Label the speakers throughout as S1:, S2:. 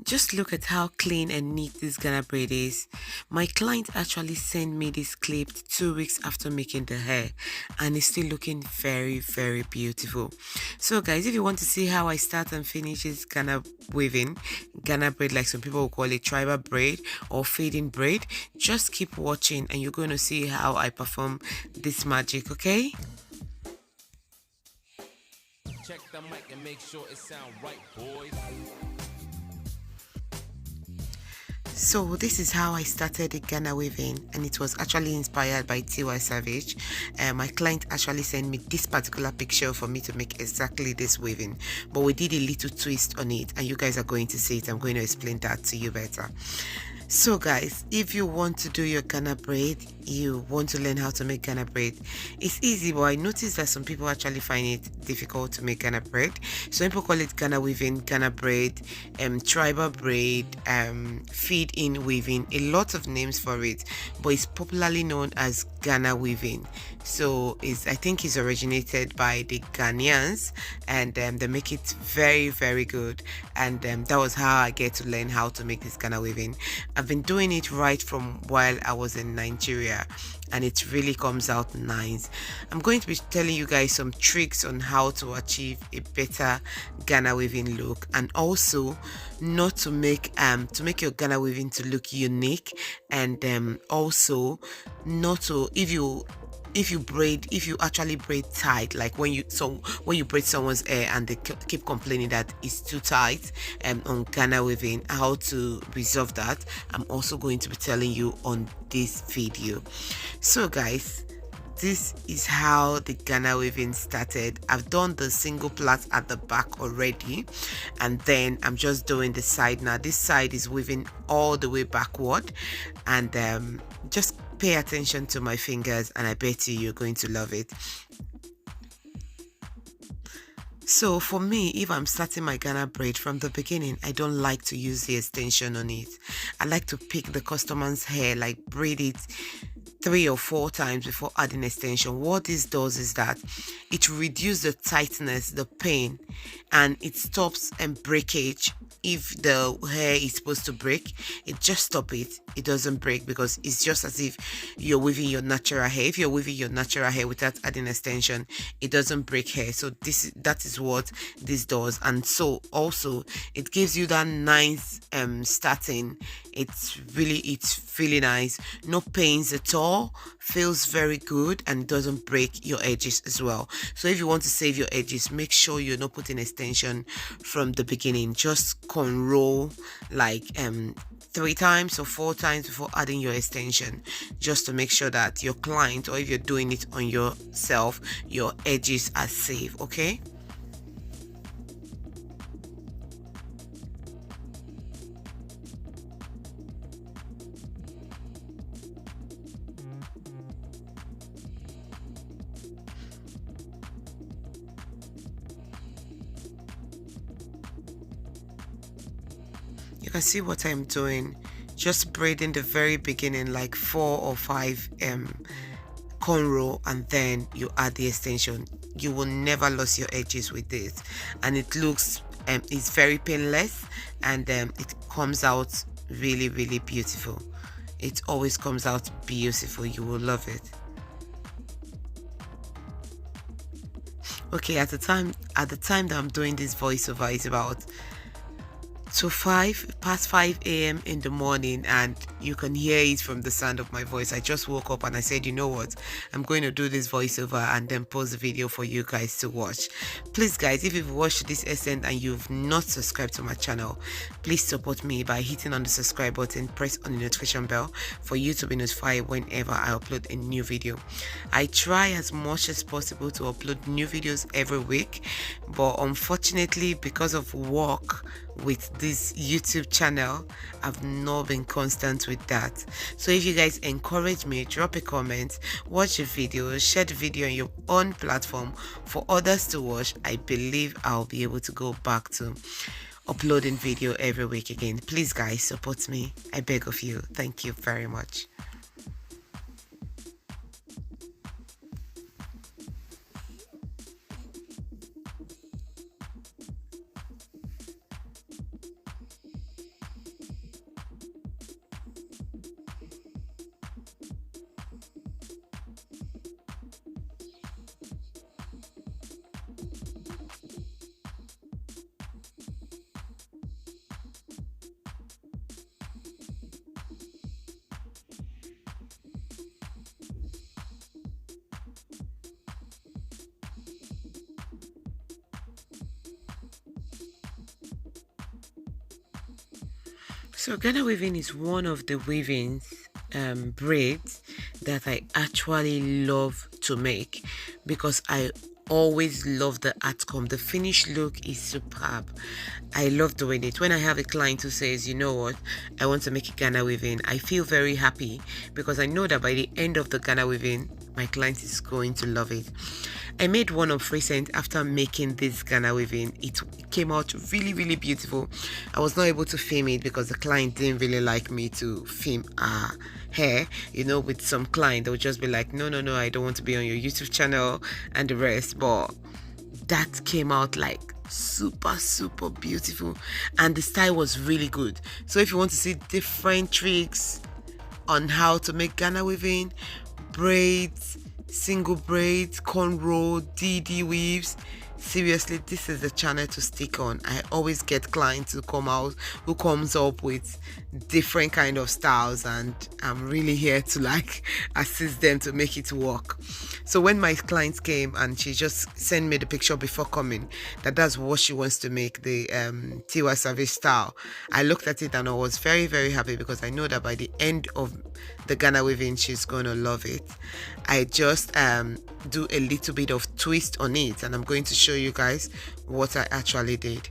S1: Just look at how clean and neat this Ghana braid is. My client actually sent me this clip 2 weeks after making the hair, and it's still looking very, very beautiful. So guys, if you want to see how I start and finish this Ghana weaving, Ghana braid, like some people will call it tribal braid or fading braid, just keep watching and you're going to see how I perform this magic, okay? Check the mic and make sure it sound right, boys. So this is how I started the Ghana weaving, and it was actually inspired by T.Y. Savage. My client actually sent me this particular picture for me to make exactly this weaving, but we did a little twist on it, and you guys are going to see it. I'm going to explain that to you better. So guys, if you want to do your Ghana braid, you want to learn how to make Ghana braid, it's easy, but I noticed that some people actually find it difficult to make Ghana braid. Some people call it Ghana weaving, Ghana braid, tribal braid, feed in weaving, a lot of names for it, but it's popularly known as Ghana weaving. So I think it's originated by the Ghanaians, and they make it very, very good. And that was how I get to learn how to make this Ghana weaving. I've been doing it right from while I was in Nigeria, and it really comes out nice. I'm going to be telling you guys some tricks on how to achieve a better Ghana weaving look, and also not to make your Ghana weaving to look unique, and also not to, if you actually braid tight, like when you braid someone's hair and they keep complaining that it's too tight, on Ghana weaving, how to resolve that, I'm also going to be telling you on this video. So guys, this is how the Ghana weaving started. I've done the single plait at the back already, and then I'm just doing the side now. This side is weaving all the way backward, and just pay attention to my fingers, and I bet you're going to love it. So for me, if I'm starting my Ghana braid from the beginning, I don't like to use the extension on it. I like to pick the customer's hair, like braid it 3 or 4 times before adding extension. What this does is that it reduces the tightness, the pain, and it stops breakage. If the hair is supposed to break, it just stops it. It doesn't break because it's just as if you're weaving your natural hair. If you're weaving your natural hair without adding extension, it doesn't break hair. So that is what this does. And so also it gives you that nice starting. It's really nice. No pains at all. Feels very good, and it doesn't break your edges as well. So if you want to save your edges, make sure you're not putting extension from the beginning. Just roll like 3 times or 4 times before adding your extension, just to make sure that your client, or if you're doing it on yourself, your edges are safe. Okay. You can see what I'm doing, just braiding the very beginning, like 4 or 5 cornrow, and then you add the extension. You will never lose your edges with this, and it looks it's very painless, and it comes out really, really beautiful. It always comes out beautiful. You will love it. Okay, at the time that I'm doing this voiceover is about to 5 a.m. in the morning, and you can hear it from the sound of my voice. I just woke up and I said, you know what, I'm going to do this voiceover and then post the video for you guys to watch. Please guys, if you've watched this extent and you've not subscribed to my channel, please support me by hitting on the subscribe button, press on the notification bell for you to be notified whenever I upload a new video. I try as much as possible to upload new videos every week, but unfortunately, because of work with this YouTube channel, I've not been constant with that. So if you guys encourage me, drop a comment, watch the video, share the video on your own platform for others to watch, I believe I'll be able to go back to uploading video every week again. Please guys, support me, I beg of you. Thank you very much. So Ghana weaving is one of the weavings braids that I actually love to make because I always love the outcome. The finished look is superb. I love doing it. When I have a client who says, you know what, I want to make a Ghana weaving, I feel very happy because I know that by the end of the Ghana weaving, my client is going to love it. I made one of recent after making this Ghana weaving. It came out really, really beautiful. I was not able to film it because the client didn't really like me to film hair. You know, with some client, they'll just be like, no, I don't want to be on your YouTube channel and the rest. But that came out like super beautiful, and the style was really good. So if you want to see different tricks on how to make Ghana weaving, braids, single braids, cornrow, DD weaves, seriously, this is the channel to stick on. I always get clients who comes up with different kind of styles, and I'm really here to like assist them to make it work. So when my clients came and she just sent me the picture before coming that's what she wants to make, the Tiwa Savage style, I looked at it and I was very happy because I know that by the end of the Ghana weaving she's gonna love it. I just do a little bit of twist on it, and I'm going to show you guys what I actually did.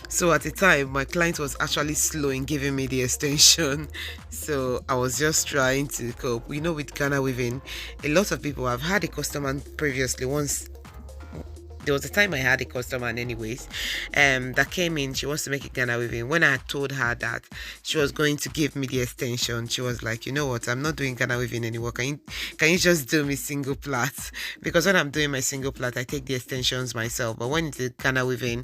S1: So at the time, my client was actually slow in giving me the extension. So I was just trying to cope. You know, with Ghana weaving, a lot of people have had a customer previously once. There was a time I had a customer anyways that came in. She wants to make a Ghana weaving. When I told her that she was going to give me the extension, she was like, you know what, I'm not doing Ghana weaving anymore. Can you just do me single plait? Because when I'm doing my single plait, I take the extensions myself, but when it's a Ghana weaving,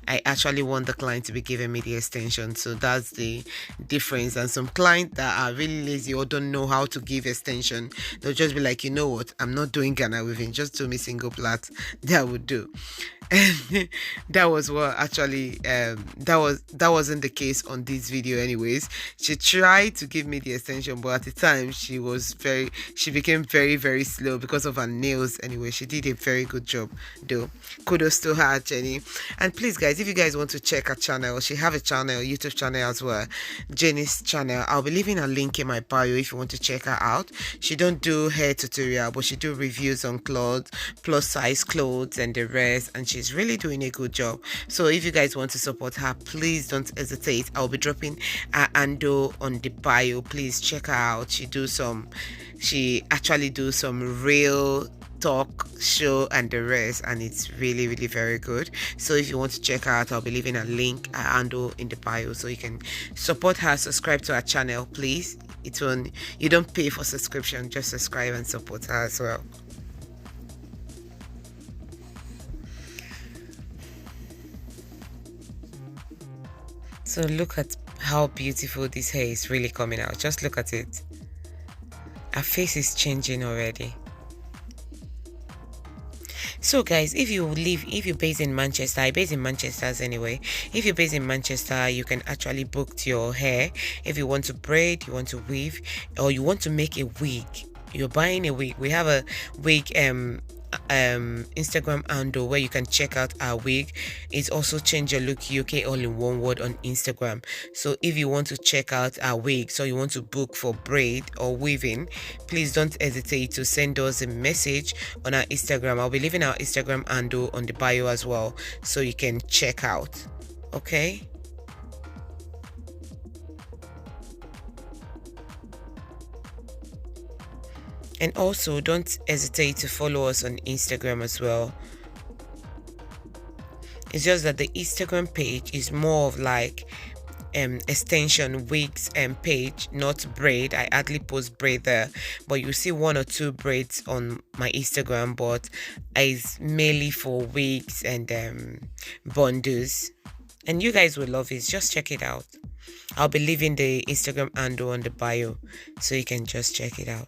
S1: I actually want the client to be giving me the extension. So that's the difference. And some clients that are really lazy or don't know how to give extension, they'll just be like, you know what, I'm not doing Ghana weaving, just do me single plait. That would do. And that was what actually that wasn't the case on this video anyways. She tried to give me the extension, but at the time she became very slow because of her nails. Anyway, she did a very good job though. Kudos to her, Jenny. And please guys, if you guys want to check her channel, she have a channel, YouTube channel as well, Jenny's channel. I'll be leaving a link in my bio if you want to check her out. She don't do hair tutorial, but she do reviews on clothes, plus size clothes and the rest, and she's really doing a good job. So if you guys want to support her, please don't hesitate. I'll be dropping her handle on the bio. Please check her out. She actually do some real talk show and the rest, and it's really very good. So if you want to check her out, I'll be leaving a link, a handle in the bio, so you can support her. Subscribe to her channel, please. You don't pay for subscription, just subscribe and support her as well. So look at how beautiful this hair is really coming out. Just look at it. Her face is changing already. So guys, if you're based in Manchester, I base in Manchester anyway. If you're based in Manchester, you can actually book your hair. If you want to braid, you want to weave, or you want to make a wig, you're buying a wig. We have a wig Instagram handle where you can check out our wig. It's also Change Your Look UK all in one word on Instagram. So if you want to check out our wig, so you want to book for braid or weaving, please don't hesitate to send us a message on our Instagram. I'll be leaving our Instagram handle on the bio as well, so you can check out. Okay. And also don't hesitate to follow us on Instagram as well. It's just that the Instagram page is more of like extension wigs and page, not braid. I hardly post braid there, but you see 1 or 2 braids on my Instagram, but it's mainly for wigs and bundles, and you guys will love it. Just check it out. I'll be leaving the Instagram handle on the bio, so you can just check it out.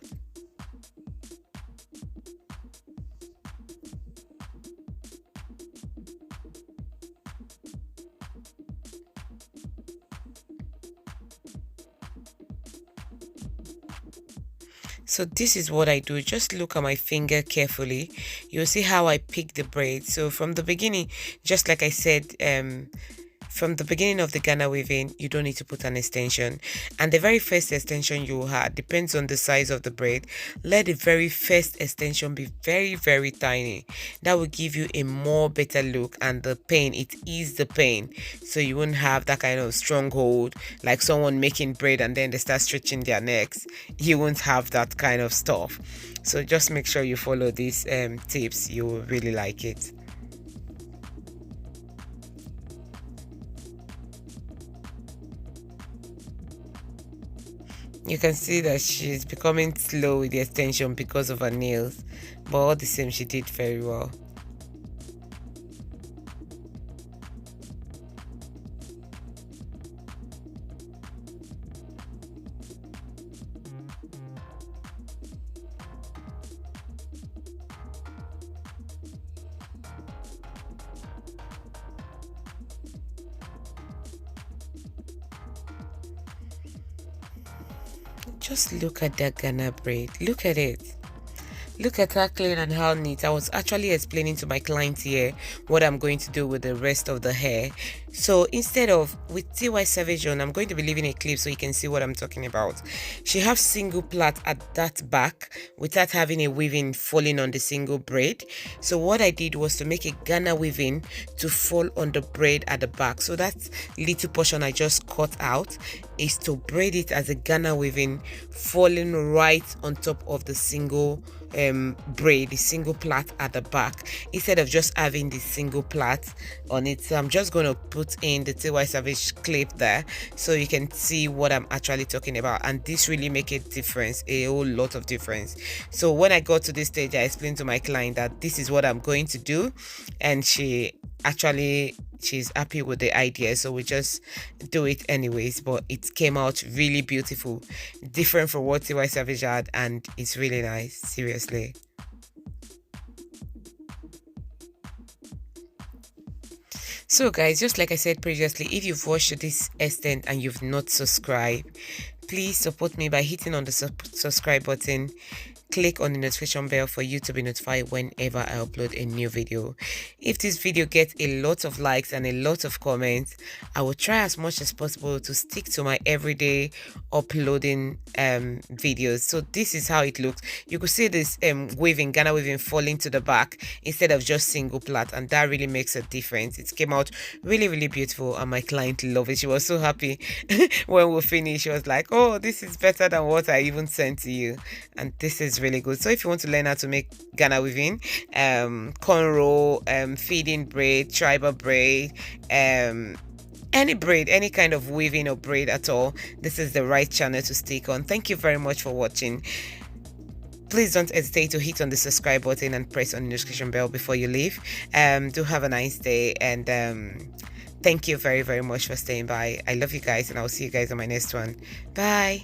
S1: So this is what I do. Just look at my finger carefully. You'll see how I pick the braid. So from the beginning, just like I said, From the beginning of the Ghana weaving, you don't need to put an extension, and the very first extension you have depends on the size of the braid. Let the very first extension be very tiny. That will give you a more better look, and the pain, it eases the pain, so you won't have that kind of stronghold like someone making braid and then they start stretching their necks. You won't have that kind of stuff. So just make sure you follow these tips. You will really like it. You can see that she's becoming slow with the extension because of her nails, but all the same, she did very well. Just look at that Ghana braid. Look at it. Look at how clean and how neat. I was actually explaining to my client here what I'm going to do with the rest of the hair. So instead of with TY Savage on, I'm going to be leaving a clip so you can see what I'm talking about. She has single plait at that back without having a weaving falling on the single braid. So what I did was to make a Ghana weaving to fall on the braid at the back. So that little portion I just cut out is to braid it as a Ghana weaving falling right on top of the single braid, the single plait at the back, instead of just having the single plait on it. So I'm just going to put in the TY Savage clip there so you can see what I'm actually talking about, and this really make a difference, a whole lot of difference. So when I got to this stage, I explained to my client that this is what I'm going to do, and she's happy with the idea, so we just do it anyways. But it came out really beautiful, different from what TY Savage had, and it's really nice, seriously. So guys, just like I said previously, if you've watched to this extent and you've not subscribed, please support me by hitting on the subscribe button. Click on the notification bell for you to be notified whenever I upload a new video. If this video gets a lot of likes and a lot of comments, I will try as much as possible to stick to my everyday uploading videos. So this is how it looks. You could see this weaving, Ghana weaving, falling to the back instead of just single plait, and that really makes a difference. It came out really beautiful, and my client loved it. She was so happy when we finished. She was like, oh, this is better than what I even sent to you, and this is really good. So if you want to learn how to make Ghana weaving, cornrow, feeding braid, tribal braid, any braid, any kind of weaving or braid at all, this is the right channel to stick on. Thank you very much for watching. Please don't hesitate to hit on the subscribe button and press on the notification bell before you leave. Do have a nice day, and thank you very much for staying by. I love you guys, and I'll see you guys on my next one. Bye.